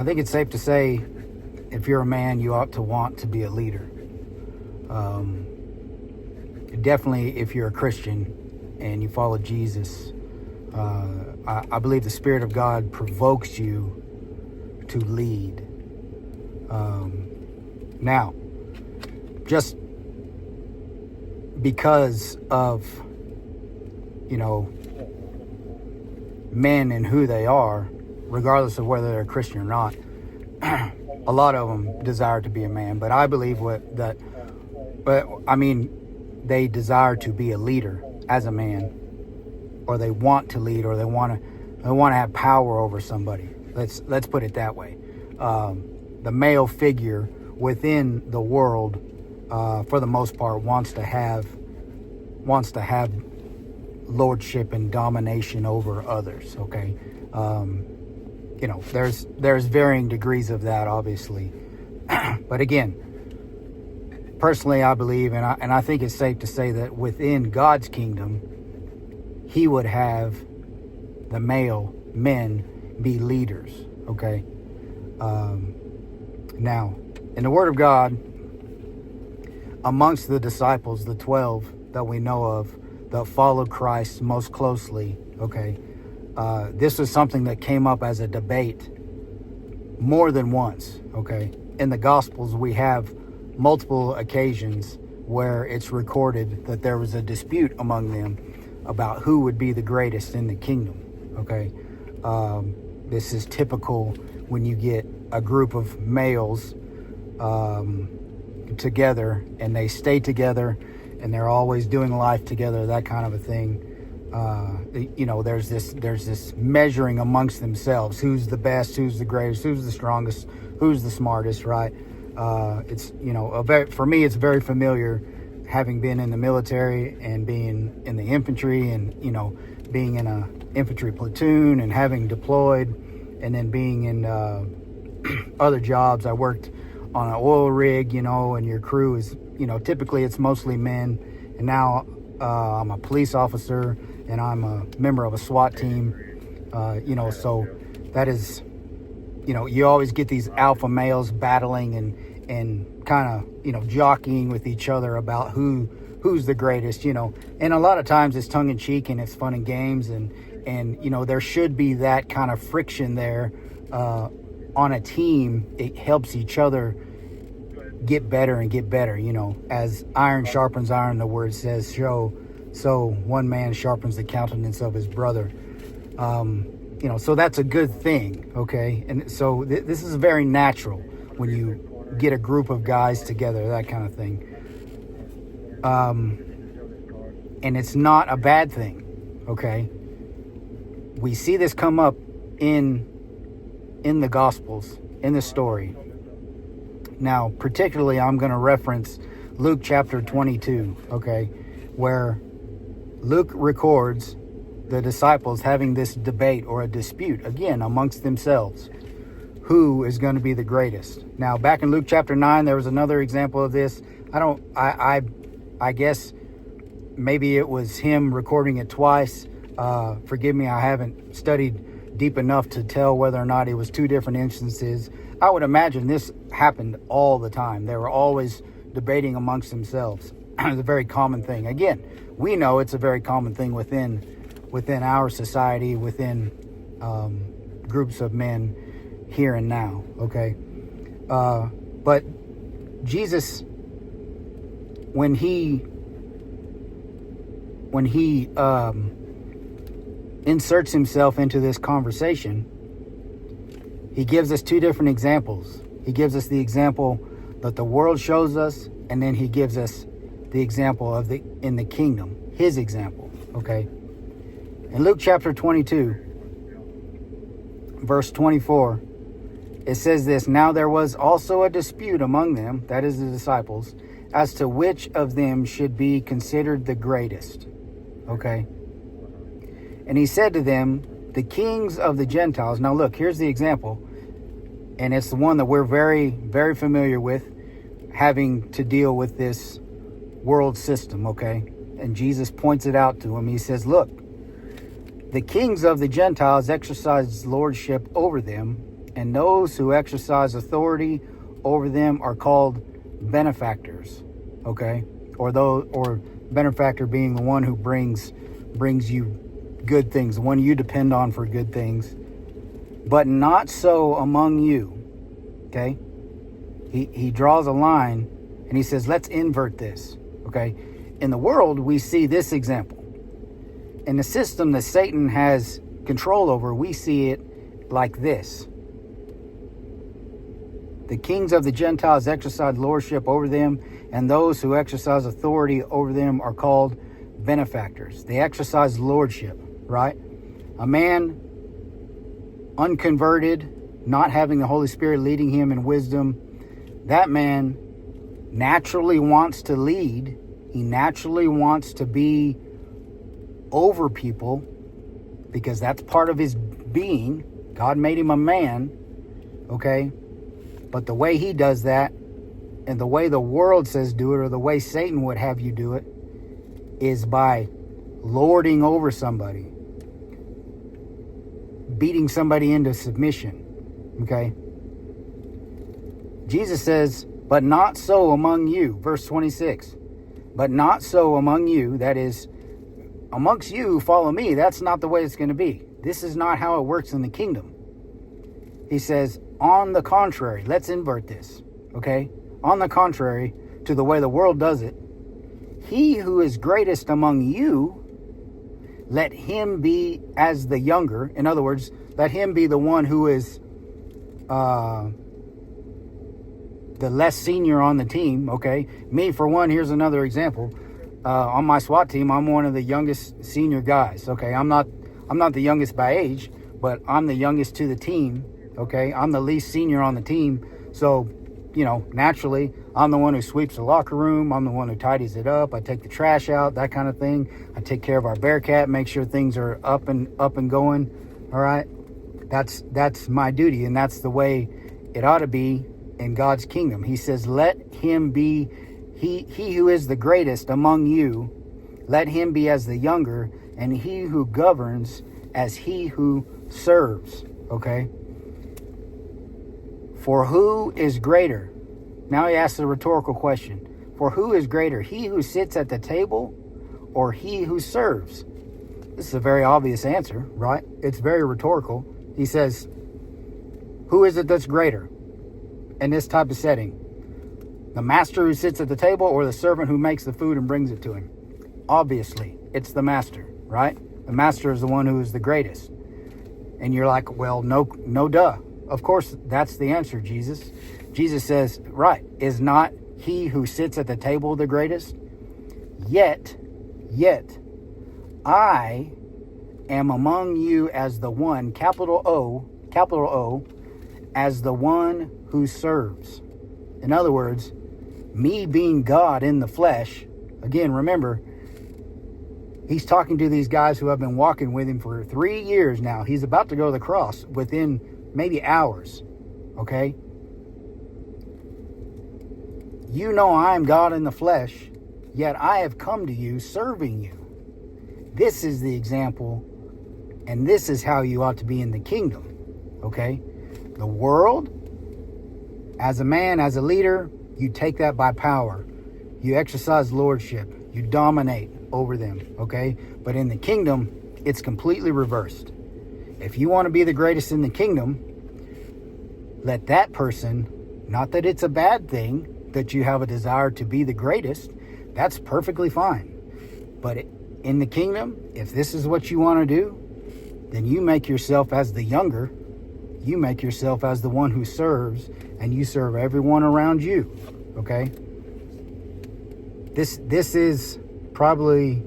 think it's safe to say, if you're a man, you ought to want to be a leader. Definitely, if you're a Christian and you follow Jesus, I believe the Spirit of God provokes you to lead. Now, just because of, men and who they are, regardless of whether they're a Christian or not, a lot of them desire to be a man. But I believe they desire to be a leader as a man, or they want to lead, or they want to have power over somebody. Let's put it that way. The male figure within the world, for the most part, wants to have lordship and domination over others. Okay, there's varying degrees of that, obviously, but again, personally, I believe, and I think it's safe to say that within God's kingdom, He would have the male men be leaders. Okay. Now, in the Word of God, amongst the disciples, the 12 that we know of that followed Christ most closely, okay, this was something that came up as a debate more than once. Okay, in the Gospels, we have multiple occasions where it's recorded that there was a dispute among them about who would be the greatest in the kingdom. Okay, this is typical when you get a group of males together and they stay together and they're always doing life together, that kind of a thing. There's this measuring amongst themselves: who's the best, who's the greatest, who's the strongest, who's the smartest, right? It's for me, it's very familiar, having been in the military and being in the infantry, and being in a infantry platoon and having deployed, and then being in other jobs. I worked on an oil rig, and your crew is, typically it's mostly men. And now I'm a police officer and I'm a member of a SWAT team, so that is, you always get these alpha males battling and kind of, jockeying with each other about who's the greatest, and a lot of times it's tongue in cheek and it's fun and games, and there should be that kind of friction there. On a team, it helps each other get better and get better, as iron sharpens iron, the word says, so one man sharpens the countenance of his brother. So that's a good thing, okay? And so this is very natural when you get a group of guys together, that kind of thing. And it's not a bad thing, okay? We see this come up in the Gospels, in the story. Now, particularly, I'm going to reference Luke chapter 22, okay, where Luke records the disciples having this debate or a dispute, again, amongst themselves. Who is going to be the greatest? Now, back in Luke chapter 9, there was another example of this. I guess maybe it was him recording it twice. Forgive me, I haven't studied deep enough to tell whether or not it was two different instances. I would imagine this happened all the time. They were always debating amongst themselves. It's a very common thing. Again, we know it's a very common thing within our society, within groups of men here and now, okay? But Jesus, when he inserts himself into this conversation, he gives us two different examples. He gives us the example that the world shows us, and then he gives us the example of in the kingdom, his example, okay? In Luke chapter 22, verse 24, it says this: "Now there was also a dispute among them," that is the disciples, "as to which of them should be considered the greatest." Okay? And he said to them, "The kings of the Gentiles." Now look, here's the example. And it's the one that we're very, very familiar with, having to deal with this world system, okay? And Jesus points it out to him. He says, look, the kings of the Gentiles exercise lordship over them, and those who exercise authority over them are called benefactors. Okay? Or benefactor being the one who brings you good things, the one you depend on for good things. But not so among you. Okay? He draws a line and he says, let's invert this. Okay? In the world, we see this example. In the system that Satan has control over, we see it like this. The kings of the Gentiles exercise lordship over them, and those who exercise authority over them are called benefactors. They exercise lordship, right? A man unconverted, not having the Holy Spirit leading him in wisdom, that man naturally wants to lead. He naturally wants to be over people because that's part of his being. God made him a man, okay? But the way he does that, and the way the world says do it, or the way Satan would have you do it, is by lording over somebody, beating somebody into submission, okay? Jesus says, but not so among you, verse 26. But not so among you, that is, amongst you who follow me, that's not the way it's going to be. This is not how it works in the kingdom. He says, on the contrary, let's invert this, okay? On the contrary to the way the world does it, he who is greatest among you, let him be as the younger. In other words, let him be the one who is the less senior on the team, okay? Me, for one, here's another example. On my SWAT team, I'm one of the youngest senior guys, okay? I'm not the youngest by age, but I'm the youngest to the team, okay? I'm the least senior on the team, so, naturally, I'm the one who sweeps the locker room. I'm the one who tidies it up. I take the trash out, that kind of thing. I take care of our Bearcat, make sure things are up and going, all right? That's my duty, and that's the way it ought to be in God's kingdom. He says, let him be, he who is the greatest among you, let him be as the younger, and he who governs as he who serves, okay? For who is greater? Now he asks a rhetorical question. For who is greater, he who sits at the table or he who serves? This is a very obvious answer, right? It's very rhetorical. He says, who is it that's greater in this type of setting? The master who sits at the table or the servant who makes the food and brings it to him? Obviously, it's the master, right? The master is the one who is the greatest. And you're like, well, no duh. Of course, that's the answer, Jesus. Jesus says, right, is not he who sits at the table the greatest? Yet, I am among you as the one, capital O, as the one who serves. In other words, me being God in the flesh, again, remember, he's talking to these guys who have been walking with him for 3 years now. He's about to go to the cross within maybe hours, okay? You know I am God in the flesh, yet I have come to you serving you. This is the example, and this is how you ought to be in the kingdom, okay? The world, as a man, as a leader, you take that by power. You exercise lordship. You dominate over them, okay? But in the kingdom, it's completely reversed. If you want to be the greatest in the kingdom, let that person, not that it's a bad thing that you have a desire to be the greatest, that's perfectly fine. But in the kingdom, if this is what you want to do, then you make yourself as the younger, you make yourself as the one who serves, and you serve everyone around you, okay? This is probably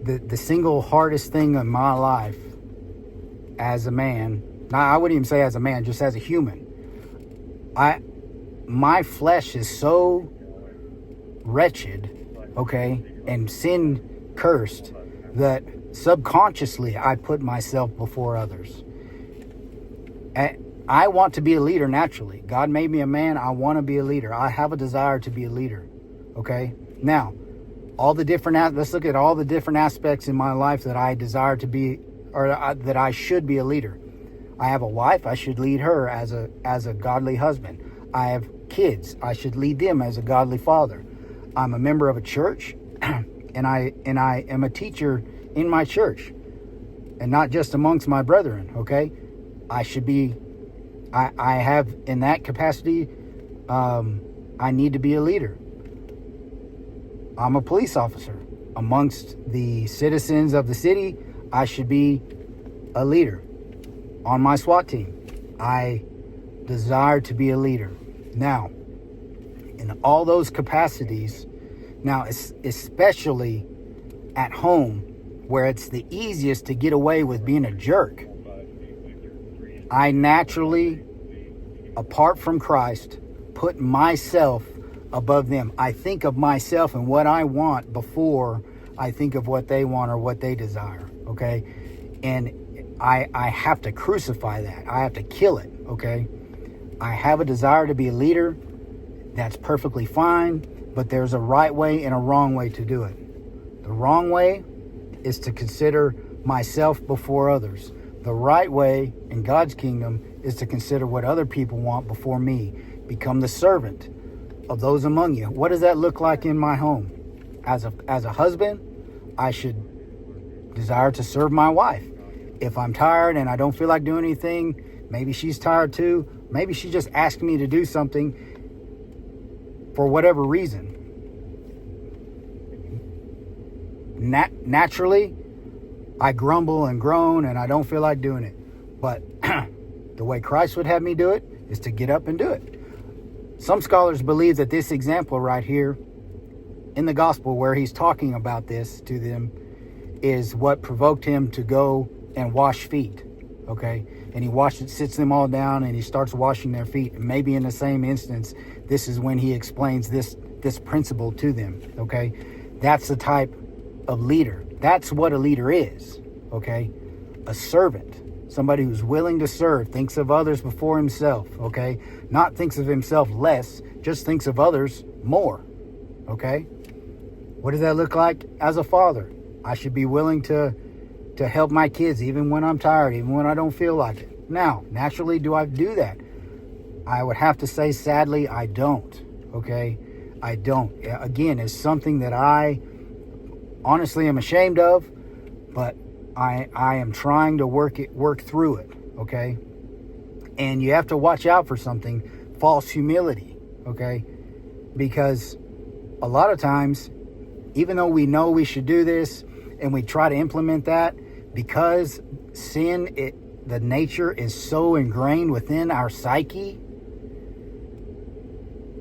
the single hardest thing in my life as a man. Now, I wouldn't even say as a man, just as a human. My flesh is so wretched, okay, and sin cursed, that subconsciously I put myself before others. I want to be a leader naturally. God made me a man. I want to be a leader. I have a desire to be a leader, okay? Now, let's look at all the different aspects in my life that I desire to be, or that I should be a leader. I have a wife, I should lead her as a godly husband. I have kids, I should lead them as a godly father. I'm a member of a church, and I am a teacher in my church, and not just amongst my brethren, okay? I should be, I have, in that capacity, I need to be a leader. I'm a police officer. Amongst the citizens of the city, I should be a leader. On my SWAT team, I desire to be a leader. Now, in all those capacities, now especially at home, where it's the easiest to get away with being a jerk, I naturally, apart from Christ, put myself above them. I think of myself and what I want before I think of what they want or what they desire, okay? And I have to crucify that. I have to kill it, okay? I have a desire to be a leader. That's perfectly fine, but there's a right way and a wrong way to do it. The wrong way is to consider myself before others. The right way in God's kingdom is to consider what other people want before me. Become the servant of those among you. What does that look like in my home? As a husband, I should desire to serve my wife. If I'm tired and I don't feel like doing anything, maybe she's tired too. Maybe she just asked me to do something for whatever reason. Naturally, I grumble and groan and I don't feel like doing it. But the way Christ would have me do it is to get up and do it. Some scholars believe that this example right here in the gospel, where he's talking about this to them, is what provoked him to go and wash feet, okay? And he sits them all down and he starts washing their feet. And maybe in the same instance, this is when he explains this principle to them, okay? That's the type of leader. That's what a leader is, okay? A servant. Somebody who's willing to serve, thinks of others before himself, okay? Not thinks of himself less, just thinks of others more, okay? What does that look like as a father? I should be willing to help my kids even when I'm tired, even when I don't feel like it. Now, naturally, do I do that? I would have to say, sadly, I don't, okay? I don't. Again, it's something that I honestly am ashamed of, but I am trying to work through it, okay? And you have to watch out for something, false humility, okay? Because a lot of times, even though we know we should do this and we try to implement that, because sin, the nature is so ingrained within our psyche,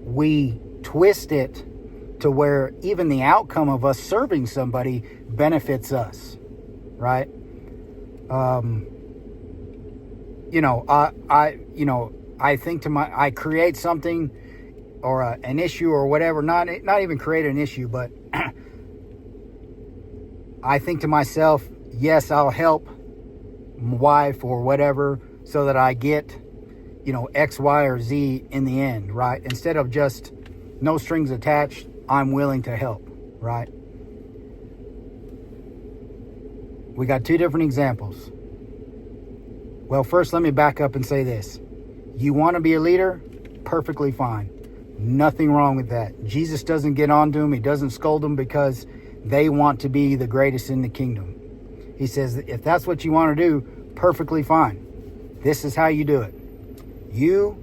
we twist it to where even the outcome of us serving somebody benefits us, right? I think I create something or an issue or whatever, not even create an issue, but I think to myself, yes, I'll help my wife or whatever so that I get, X, Y, or Z in the end, right? Instead of just no strings attached, I'm willing to help, right? We got two different examples. Well, first, let me back up and say this. You want to be a leader? Perfectly fine. Nothing wrong with that. Jesus doesn't get on to them. He doesn't scold them because they want to be the greatest in the kingdom. He says, if that's what you want to do, perfectly fine. This is how you do it. You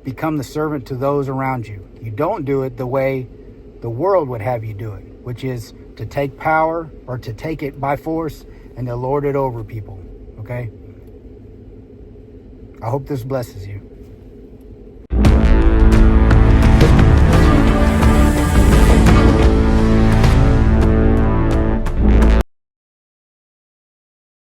become the servant to those around you. You don't do it the way the world would have you do it, which is to take power or to take it by force and to lord it over people, okay? I hope this blesses you.